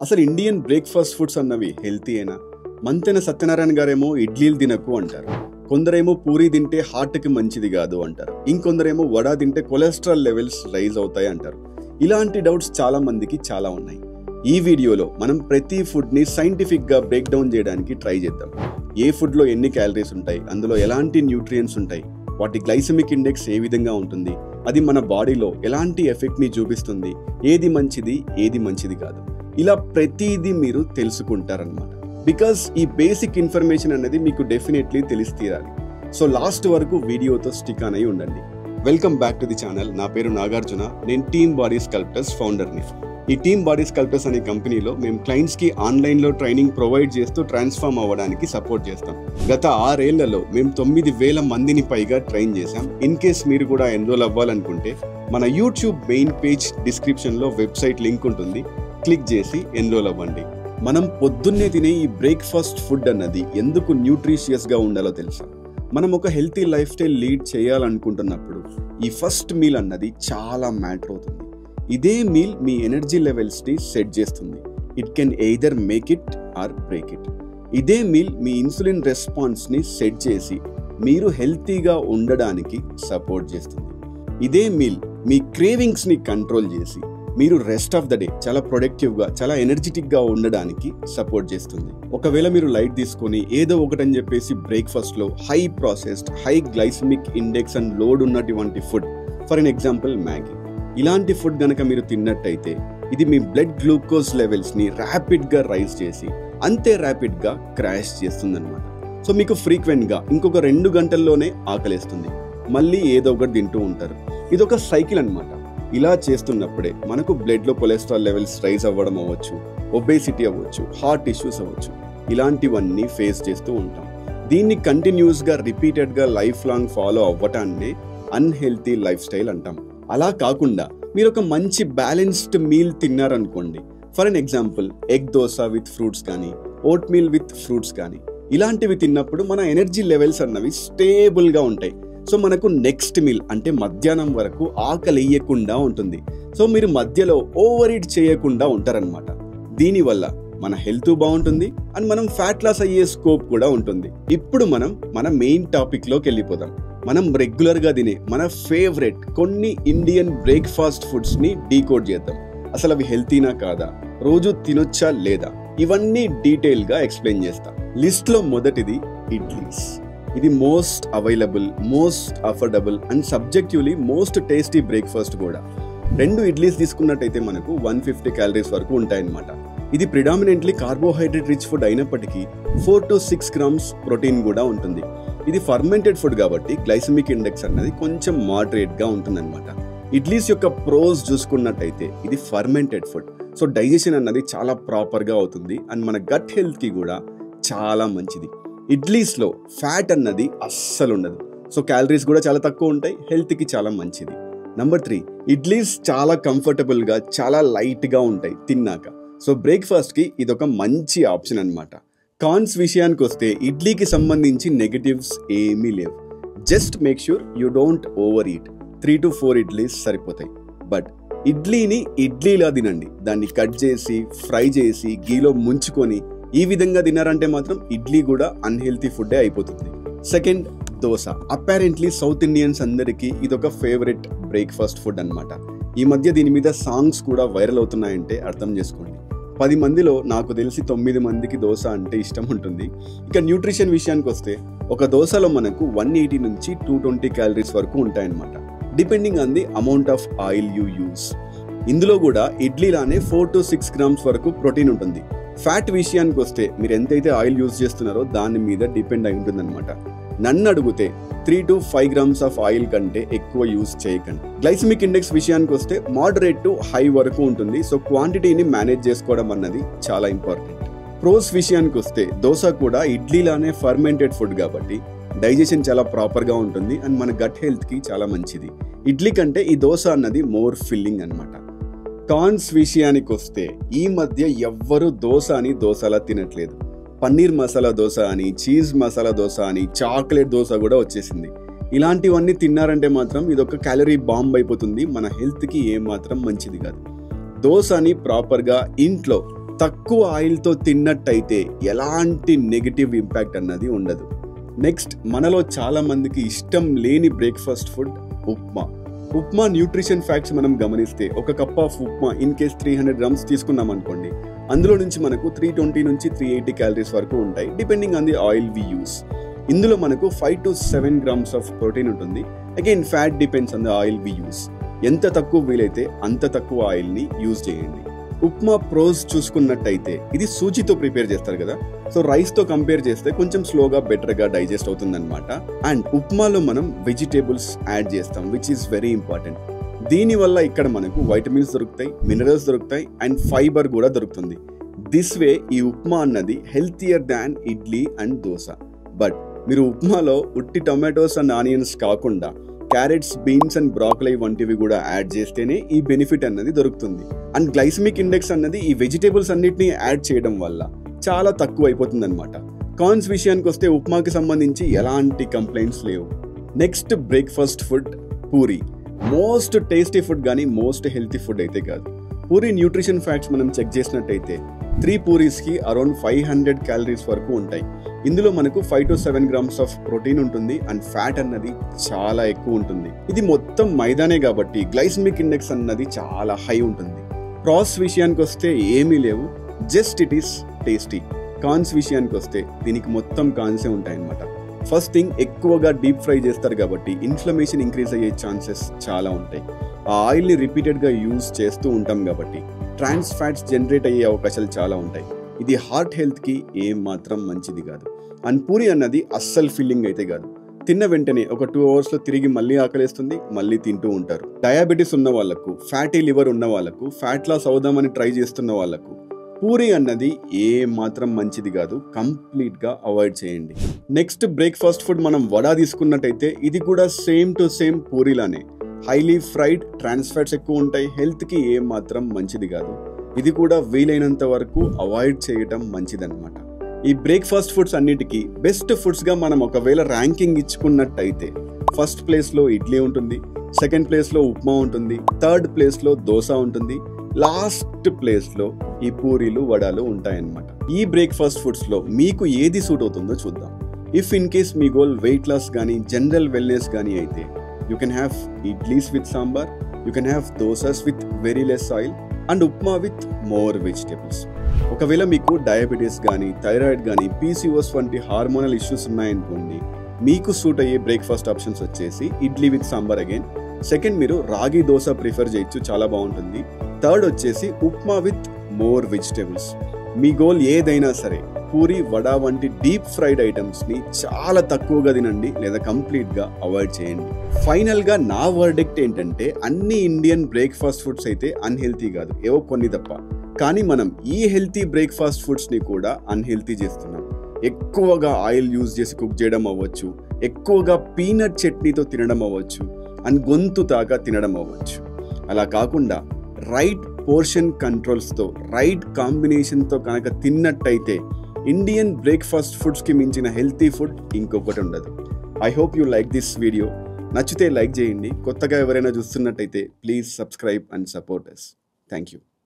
అసలు Indian breakfast foods అన్నవి హెల్తీయేనా? మంతెన సత్యనారాయణ గారేమో ఇడ్లీలు తినకు అంటారు, కొందరేమో పూరి తింటే హార్ట్కి మంచిది కాదు అంటారు, ఇంకొందరేమో వడ తింటే కొలెస్ట్రాల్ లెవెల్స్ రైజ్ అవుతాయి అంటారు. ఇలాంటి డౌట్స్ చాలా మందికి చాలా ఉన్నాయి. ఈ వీడియోలో మనం ప్రతి ఫుడ్ని సైంటిఫిక్గా బ్రేక్ డౌన్ చేయడానికి ట్రై చేద్దాం. ఏ ఫుడ్లో ఎన్ని క్యాలరీస్ ఉంటాయి, అందులో ఎలాంటి న్యూట్రియంట్స్ ఉంటాయి, వాటి గ్లైసెమిక్ ఇండెక్స్ ఏ విధంగా ఉంటుంది, అది మన బాడీలో ఎలాంటి ఎఫెక్ట్ని చూపిస్తుంది, ఏది మంచిది ఏది మంచిది కాదు, ఇలా ప్రతిదీ మీరు తెలుసుకుంటారనమాట. బికాస్ ఈ బేసిక్ ఇన్ఫర్మేషన్ అనేది మీకు డెఫినెట్లీ తెలిసి తీరాలి. సో లాస్ట్ వరకు వీడియోతో స్టిక్ ఆన్ అయి ఉండండి. Welcome back to the channel. నా పేరు నాగార్జున. నేను టీమ్ బాడీ స్కల్ప్టర్స్ ఫౌండర్ని. ఈ టీమ్ బాడీ స్కల్ప్టర్స్ అనే కంపెనీలో మేము క్లయింట్స్కి ఆన్లైన్లో ట్రైనింగ్ ప్రొవైడ్ చేస్తూ ట్రాన్స్ఫార్మ్ అవ్వడానికి సపోర్ట్ చేస్తాం. గత 6 ఏళ్లలో మేము 9,000 మందిని పైగా ట్రైన్ చేశాం. ఇన్ కేస్ మీరు కూడా ఎన్రోల్ అవ్వాలనుకుంటే మన యూట్యూబ్ మెయిన్ పేజ్ డిస్క్రిప్షన్లో వెబ్సైట్ లింక్ ఉంటుంది, క్లిక్ చేసి ఎన్రోల్ అవ్వండి. మనం పొద్దున్నే తినే ఈ బ్రేక్ఫాస్ట్ ఫుడ్ అన్నది ఎందుకు న్యూట్రిషియస్గా ఉండాలో తెలుసా? మనం ఒక హెల్తీ లైఫ్ స్టైల్ లీడ్ చేయాలనుకుంటున్నప్పుడు ఈ ఫస్ట్ మీల్ అన్నది చాలా మ్యాటర్ అవుతుంది. ఇదే మీల్ మీ ఎనర్జీ లెవెల్స్ని సెట్ చేస్తుంది. It can either make it or break it. ఇదే మీల్ మీ ఇన్సులిన్ రెస్పాన్స్ని సెట్ చేసి మీరు హెల్తీగా ఉండడానికి సపోర్ట్ చేస్తుంది. ఇదే మీల్ మీ క్రేవింగ్స్ని కంట్రోల్ చేసి మీరు రెస్ట్ ఆఫ్ ద డే చాలా ప్రొడక్టివ్గా, చాలా ఎనర్జెటిక్గా ఉండడానికి సపోర్ట్ చేస్తుంది. ఒకవేళ మీరు లైట్ తీసుకొని ఏదో ఒకటని చెప్పేసి బ్రేక్ఫాస్ట్లో high processed, high glycaemic index and load ఉన్నటువంటి food, for an example Maggi, ఇలాంటి ఫుడ్ కనుక మీరు తిన్నట్టయితే ఇది మీ బ్లడ్ గ్లూకోజ్ లెవెల్స్ని ర్యాపిడ్గా రైజ్ చేసి అంతే ర్యాపిడ్గా క్రాష్ చేస్తుందన్నమాట. సో మీకు ఫ్రీక్వెంట్గా ఇంకొక 2 గంటల్లోనే ఆకలేస్తుంది, మళ్ళీ ఏదో ఒకటి తింటూ ఉంటారు. ఇదొక సైకిల్ అన్నమాట. ఇలా చేస్తున్నప్పుడే మనకు బ్లడ్లో కొలెస్ట్రాల్ లెవెల్స్ రైజ్ అవ్వడం అవ్వచ్చు, ఒబేసిటీ అవ్వచ్చు, హార్ట్ ఇష్యూస్ అవ్వచ్చు, ఇలాంటివన్నీ ఫేస్ చేస్తూ ఉంటాం. దీన్ని కంటిన్యూస్గా రిపీటెడ్గా లైఫ్ లాంగ్ ఫాలో అవ్వటాన్ని అన్హెల్తీ లైఫ్ స్టైల్ అంటాం. అలా కాకుండా మీరు ఒక మంచి బ్యాలెన్స్డ్ మీల్ తిన్నారనుకోండి, for an example egg dosa with fruits కానీ, ఓట్ మీల్ విత్ ఫ్రూట్స్ కానీ, ఇలాంటివి తిన్నప్పుడు మన ఎనర్జీ లెవెల్స్ అన్నవి స్టేబుల్గా ఉంటాయి. సో మనకు నెక్స్ట్ మీల్ అంటే మధ్యాహ్నం వరకు ఆకలి వేయకుండా ఉంటుంది. సో మీరు మధ్యలో ఓవర్ ఈట్ చేయకుండా ఉంటారనమాట. దీనివల్ల మన హెల్త్ బాగుంటుంది అండ్ మనం ఫ్యాట్ లాస్ అయ్యే స్కోప్ కూడా ఉంటుంది. ఇప్పుడు మనం మన మెయిన్ టాపిక్లోకి వెళ్ళిపోదాం. మనం రెగ్యులర్గా తినే మన ఫేవరెట్ కొన్ని ఇండియన్ బ్రేక్ఫాస్ట్ ఫుడ్స్ని డీకోడ్ చేద్దాం. అసలు అవి హెల్తీనా కాదా, రోజు తినొచ్చా లేదా, ఇవన్నీ డీటెయిల్గా ఎక్స్ప్లెయిన్ చేస్తా. లిస్ట్లో మొదటిది ఇడ్లీస్. ఇది most available, most affordable and subjectively most tasty breakfast కూడా. 2 ఇడ్లీస్ తీసుకున్నట్టయితే మనకు 150 క్యాలరీస్ వరకు ఉంటాయన్నమాట. ఇది ప్రిడామినెంట్లీ కార్బోహైడ్రేట్ రిచ్ ఫుడ్ అయినప్పటికీ 4 to 6 grams ప్రోటీన్ కూడా ఉంటుంది. ఇది ఫర్మెంటెడ్ ఫుడ్ కాబట్టి గ్లైసెమిక్ ఇండెక్స్ అన్నది కొంచెం మోడరేట్గా ఉంటుందన్నమాట. ఇడ్లీస్ యొక్క ప్రోస్ చూసుకున్నట్టయితే ఇది ఫర్మెంటెడ్ ఫుడ్, సో డైజెషన్ అన్నది చాలా ప్రాపర్గా అవుతుంది అండ్ మన గట్ హెల్త్కి కూడా చాలా మంచిది. ఇడ్లీస్లో ఫ్యాట్ అన్నది అస్సలు ఉండదు, సో క్యాలరీస్ కూడా చాలా తక్కువ ఉంటాయి, హెల్త్కి చాలా మంచిది. నెంబర్ 3, ఇడ్లీస్ చాలా కంఫర్టబుల్గా, చాలా లైట్గా ఉంటాయి తిన్నాక. సో బ్రేక్ఫాస్ట్కి ఇదొక మంచి ఆప్షన్ అనమాట. కాన్స్ విషయానికి వస్తే ఇడ్లీకి సంబంధించి నెగటివ్స్ ఏమీ లేవు. Just make sure you don't over eat. 3 to 4 idlis సరిపోతాయి. బట్ ఇడ్లీని ఇడ్లీలా తినండి. దాన్ని కట్ చేసి, ఫ్రై చేసి, గీలో ముంచుకొని ఈ విధంగా తిన్నారంటే మాత్రం ఇడ్లీ కూడా అన్హెల్తీ ఫుడ్డే అయిపోతుంది. Second, dosa. Apparently south Indians అందరికీ ఇదొక ఫేవరెట్ బ్రేక్ఫాస్ట్ ఫుడ్ అనమాట. ఈ మధ్య దీని మీద సాంగ్స్ కూడా వైరల్ అవుతున్నాయంటే అర్థం చేసుకోండి. 10 మందిలో నాకు తెలిసి 9 మందికి దోశ అంటే ఇష్టం ఉంటుంది. ఇక న్యూట్రిషన్ విషయానికి వస్తే ఒక దోశలో మనకు 180 నుంచి 220 క్యాలరీస్ వరకు ఉంటాయన్నమాట, depending on the amount of oil you use. ఇందులో కూడా ఇడ్లీలానే 4 to 6 grams వరకు ప్రోటీన్ ఉంటుంది. ఫ్యాట్ విషయానికి వస్తే మీరు ఎంతైతే ఆయిల్ యూజ్ చేస్తున్నారో దాని మీద డిపెండ్ అయి ఉంటుందన్నమాట. నన్ను అడిగితే 3 to 5 grams ఆఫ్ ఆయిల్ కంటే ఎక్కువ యూజ్ చేయకండి. గ్లైసెమిక్ ఇండెక్స్ విషయానికి వస్తే మోడరేట్ టు హై వరకు ఉంటుంది. సో క్వాంటిటీని మేనేజ్ చేసుకోవడం అన్నది చాలా ఇంపార్టెంట్. ప్రోస్ విషయానికి వస్తే దోశ కూడా ఇడ్లీలానే ఫర్మెంటెడ్ ఫుడ్ కాబట్టి డైజెషన్ చాలా ప్రాపర్గా ఉంటుంది అండ్ మన గట్ హెల్త్కి చాలా మంచిది. ఇడ్లీ కంటే ఈ దోశ అన్నది మోర్ ఫిల్లింగ్ అనమాట. కాన్స్ విషయానికి వస్తే ఈ మధ్య ఎవ్వరూ దోశ అని దోశలా తినట్లేదు. పన్నీర్ మసాలా దోశ అని, చీజ్ మసాలా దోశ అని, చాక్లెట్ దోశ కూడా వచ్చేసింది. ఇలాంటివన్నీ తిన్నారంటే మాత్రం ఇదొక క్యాలరీ బాంబ్ అయిపోతుంది, మన హెల్త్కి ఏమాత్రం మంచిది కాదు. దోశని ప్రాపర్గా ఇంట్లో తక్కువ ఆయిల్తో తిన్నట్టయితే ఎలాంటి నెగిటివ్ ఇంపాక్ట్ అన్నది ఉండదు. నెక్స్ట్, మనలో చాలా మందికి ఇష్టం లేని breakfast food upma. Upma nutrition facts మనం గమనిస్తే ఒక cup of upma in case 300 grams తీసుకున్నాం అనుకోండి, అందులో నుంచి మనకు 320 నుంచి 380 క్యాలరీస్ వరకు ఉంటాయి depending on the oil we use. ఇందులో మనకు 5 to 7 grams ఆఫ్ ప్రోటీన్ ఉంటుంది. Again fat depends on the oil we use. ఎంత తక్కువ వీలైతే అంత తక్కువ ఆయిల్ని యూజ్ చేయండి. ఉప్మా ప్రోస్ చూసుకున్నట్టయితే ఇది సూజీతో ప్రిపేర్ చేస్తారు కదా, సో రైస్తో కంపేర్ చేస్తే కొంచెం స్లోగా బెటర్గా డైజెస్ట్ అవుతుందన్నమాట. అండ్ ఉప్మాలో మనం వెజిటేబుల్స్ యాడ్ చేస్తాం విచ్ ఈస్ వెరీ ఇంపార్టెంట్. దీనివల్ల ఇక్కడ మనకు వైటమిన్స్ దొరుకుతాయి, మినరల్స్ దొరుకుతాయి అండ్ ఫైబర్ కూడా దొరుకుతుంది. దిస్ వే ఈ ఉప్మా అన్నది healthier than idli and dosa. But మీరు ఉప్మాలో ఉట్టి టొమాటోస్ అండ్ ఆనియన్స్ కాకుండా క్యారెట్స్, బీన్స్ అండ్ బ్రాకలీ వంటివి కూడా యాడ్ చేస్తేనే ఈ బెనిఫిట్ అన్నది దొరుకుతుంది. అండ్ గ్లైసమిక్ ఇండెక్స్ అన్నది ఈ వెజిటేబుల్స్ అన్నిటిని యాడ్ చేయడం వల్ల చాలా తక్కువ అయిపోతుంది అనమాట. కాన్స్ విషయానికి వస్తే ఉప్మాకి సంబంధించి ఎలాంటి కంప్లైంట్స్ లేవు. Next breakfast food puri. Most tasty food కానీ మోస్ట్ హెల్తీ ఫుడ్ అయితే కాదు. పూరి న్యూట్రిషన్ ఫ్యాక్ట్స్ మనం చెక్ చేసినట్టయితే 3 పూరీస్కి అరౌండ్ 500 క్యాలరీస్ వరకు ఉంటాయి. ఇందులో మనకు 5 to 7 grams ఆఫ్ ప్రోటీన్ ఉంటుంది అండ్ ఫ్యాట్ అన్నది చాలా ఎక్కువ ఉంటుంది. ఇది మొత్తం మైదానే కాబట్టి గ్లైసమిక్ ఇండెక్స్ అన్నది చాలా హై ఉంటుంది. ప్రాస్ విషయానికి వస్తే ఏమీ లేవు, just it is tasty. Cons విషయానికి వస్తే దీనికి మొత్తం కాన్సే ఉంటాయన్నమాట. ఫస్ట్ థింగ్, ఎక్కువగా డీప్ ఫ్రై చేస్తారు కాబట్టి ఇన్ఫ్లమేషన్ ఇంక్రీజ్ అయ్యే ఛాన్సెస్ చాలా ఉంటాయి. ఆ ఆయిల్ని రిపీటెడ్గా యూజ్ చేస్తూ ఉంటాం కాబట్టి ట్రాన్స్ ఫ్యాట్స్ జనరేట్ అయ్యే అవకాశాలు చాలా ఉంటాయి. ఇది హార్ట్ హెల్త్కి ఏం మాత్రం మంచిది కాదు. అండ్ పూరి అన్నది అస్సలు ఫిల్లింగ్ అయితే కాదు. తిన్న వెంటనే ఒక 2 hours తిరిగి మళ్ళీ ఆకలేస్తుంది, మళ్ళీ తింటూ ఉంటారు. డయాబెటీస్ ఉన్న వాళ్ళకు, ఫ్యాటీ లివర్ ఉన్న వాళ్ళకు, ఫ్యాట్ లాస్ అవుదామని ట్రై చేస్తున్న వాళ్ళకు పూరి అన్నది ఏ మాత్రం మంచిది కాదు. కంప్లీట్గా అవాయిడ్ చేయండి. నెక్స్ట్ బ్రేక్ఫాస్ట్ ఫుడ్ మనం వడ తీసుకున్నట్టయితే ఇది కూడా సేమ్ టు సేమ్ పూరిలానే హైలీ ఫ్రైడ్, ట్రాన్స్ ఫ్యాట్స్ ఎక్కువ ఉంటాయి, హెల్త్కి ఏ మాత్రం మంచిది కాదు. ఇది కూడా వీలైనంత వరకు అవాయిడ్ చేయటం మంచిదన్నమాట. ఈ బ్రేక్ఫాస్ట్ ఫుడ్స్ అన్నిటికీ బెస్ట్ ఫుడ్స్గా మనం ఒకవేళ ర్యాంకింగ్ ఇచ్చుకున్నట్టయితే ఫస్ట్ ప్లేస్లో ఇడ్లీ ఉంటుంది, సెకండ్ ప్లేస్లో ఉప్మా ఉంటుంది, థర్డ్ ప్లేస్లో దోశ ఉంటుంది, లాస్ట్ ప్లేస్లో ఈ పూరీలు, వడాలు ఉంటాయన్నమాట. ఈ బ్రేక్ఫాస్ట్ ఫుడ్స్లో మీకు ఏది సూట్ అవుతుందో చూద్దాం. ఇఫ్ ఇన్ కేస్ మీ గోల్ వెయిట్ లాస్ కానీ జనరల్ వెల్నెస్ కానీ అయితే you can have idlis with sambar, you can have dosas with very less oil and upma with more vegetables. ఒకవేళ మీకు డయాబెటీస్ కానీ థైరాయిడ్ కానీ PCOS వంటి హార్మోనల్ ఇష్యూస్ ఉన్నాయనుకోండి, మీకు సూట్ అయ్యే బ్రేక్ఫాస్ట్ ఆప్షన్స్ వచ్చేసి idli with sambar again. Second, మీరు రాగి దోశ ప్రిఫర్ చేయొచ్చు, చాలా బాగుంటుంది. థర్డ్ వచ్చేసి upma with more vegetables. Me goal ఏదైనా సరే పూరి, వడ వంటి డీప్ ఫ్రైడ్ ఐటమ్స్ని చాలా తక్కువగా తినండి లేదా కంప్లీట్గా అవాయిడ్ చేయండి. ఫైనల్గా నా వర్డిక్ట్ ఏంటంటే అన్ని ఇండియన్ బ్రేక్ఫాస్ట్ ఫుడ్స్ అయితే అన్హెల్తీ కాదు, ఏవో కొన్ని తప్ప. కానీ మనం ఈ హెల్తీ బ్రేక్ఫాస్ట్ ఫుడ్స్ని కూడా అన్హెల్తీ చేస్తున్నాం. ఎక్కువగా ఆయిల్ యూజ్ చేసి కుక్ చేయడం అవ్వచ్చు, ఎక్కువగా పీనట్ చట్నీతో తినడం అవ్వచ్చు అండ్ గొంతు తాగా తినడం అవ్వచ్చు. అలా కాకుండా రైట్ పోర్షన్ కంట్రోల్స్తో, రైట్ కాంబినేషన్తో కనుక తిన్నట్టయితే ఇండియన్ బ్రేక్ఫాస్ట్ ఫుడ్స్కి మించిన హెల్తీ ఫుడ్ ఇంకొకటి ఉండదు. I hope you like this video. నచ్చితే లైక్ చేయండి. కొత్తగా ఎవరైనా చూస్తున్నట్టయితే please subscribe and support us. Thank you.